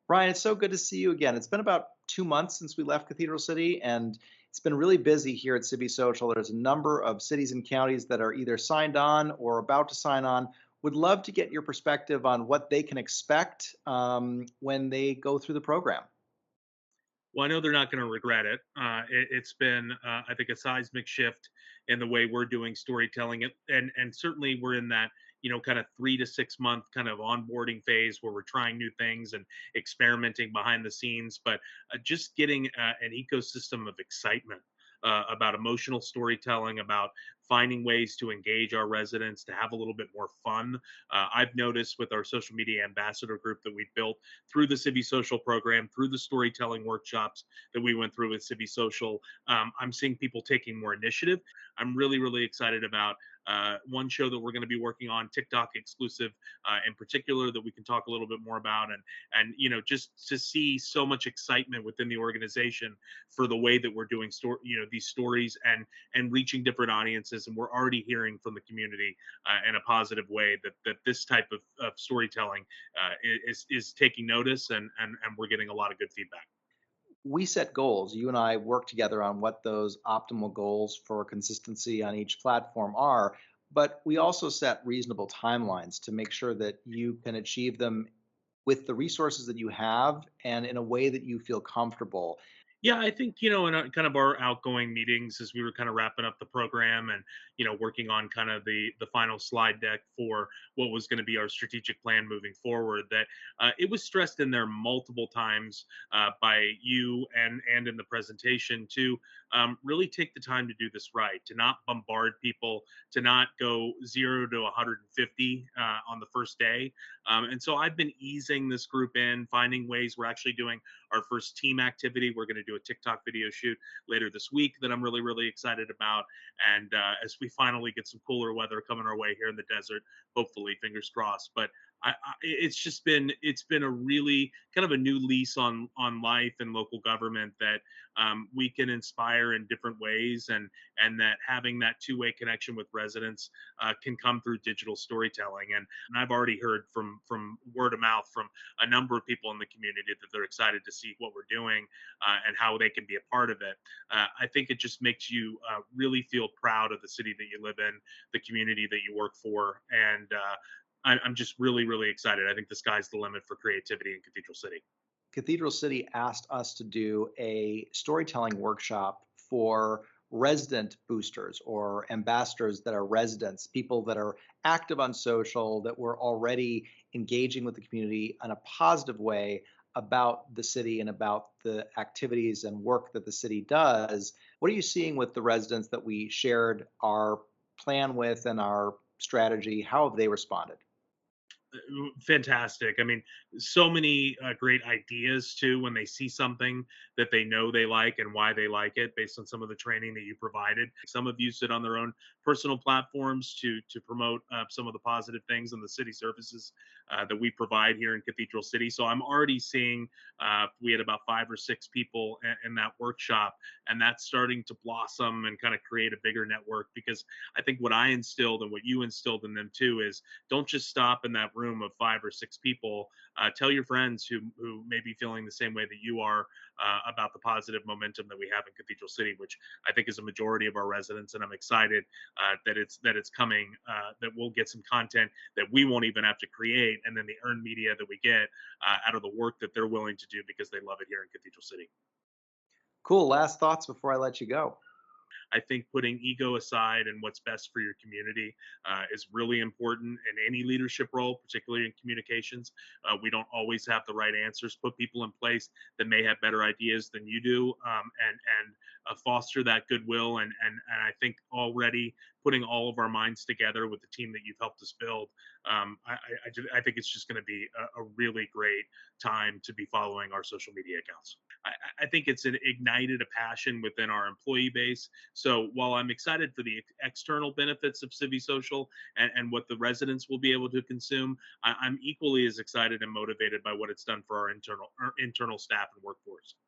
Ryan, it's so good to see you again. It's been about 2 months since we left Cathedral City, and it's been really busy here at CiviSocial. There's a number of cities and counties that are either signed on or about to sign on. Would love to get your perspective on what they can expect when they go through the program. Well, I know they're not going to regret it. It's been, I think, a seismic shift in the way we're doing storytelling, and certainly we're in that kind of 3 to 6 month kind of onboarding phase where we're trying new things and experimenting behind the scenes, but just getting an ecosystem of excitement. About emotional storytelling, about finding ways to engage our residents, to have a little bit more fun. I've noticed with our social media ambassador group that we've built through the CiviSocial program, through the storytelling workshops that we went through with CiviSocial. I'm seeing people taking more initiative. I'm really, really excited about one show that we're going to be working on, TikTok exclusive, in particular, that we can talk a little bit more about, and just to see so much excitement within the organization for the way that we're doing these stories and reaching different audiences, and we're already hearing from the community in a positive way that this type of storytelling is taking notice, and we're getting a lot of good feedback. We set goals. You and I work together on what those optimal goals for consistency on each platform are, but we also set reasonable timelines to make sure that you can achieve them with the resources that you have and in a way that you feel comfortable. Yeah, I think, in kind of our outgoing meetings as we were kind of wrapping up the program and, working on kind of the final slide deck for what was going to be our strategic plan moving forward, that it was stressed in there multiple times by you and in the presentation to really take the time to do this right, to not bombard people, to not go 0 to 150 on the first day. And so I've been easing this group in, finding ways. We're actually doing our first team activity. We're going to do a TikTok video shoot later this week that I'm really, really excited about. And as we finally get some cooler weather coming our way here in the desert, hopefully, fingers crossed. But it's been a really kind of a new lease on life and local government that we can inspire in different ways, and that having that two-way connection with residents can come through digital storytelling. And I've already heard from word of mouth from a number of people in the community that they're excited to see what we're doing and how they can be a part of it. I think it just makes you really feel proud of the city that you live in, the community that you work for, and I'm just really, really excited. I think the sky's the limit for creativity in Cathedral City. Cathedral City asked us to do a storytelling workshop for resident boosters or ambassadors that are residents, people that are active on social, that were already engaging with the community in a positive way about the city and about the activities and work that the city does. What are you seeing with the residents that we shared our plan with and our strategy? How have they responded? Fantastic. I mean, so many great ideas too when they see something that they know they like and why they like it based on some of the training that you provided. Some have used it on their own personal platforms to promote some of the positive things and the city services that we provide here in Cathedral City. So I'm already seeing we had about 5 or 6 people in that workshop, and that's starting to blossom and kind of create a bigger network, because I think what I instilled and what you instilled in them too is don't just stop in that room of 5 or 6 people. Tell your friends who may be feeling the same way that you are about the positive momentum that we have in Cathedral City, which I think is a majority of our residents. And I'm excited that it's coming. That we'll get some content that we won't even have to create, and then the earned media that we get out of the work that they're willing to do because they love it here in Cathedral City. Cool. Last thoughts before I let you go. I think putting ego aside and what's best for your community is really important in any leadership role, particularly in communications. We don't always have the right answers. Put people in place that may have better ideas than you do, and foster that goodwill. And I think already putting all of our minds together with the team that you've helped us build, I think it's just going to be a really great time to be following our social media accounts. I think it's ignited a passion within our employee base. So while I'm excited for the external benefits of CiviSocial and what the residents will be able to consume, I'm equally as excited and motivated by what it's done for our internal staff and workforce.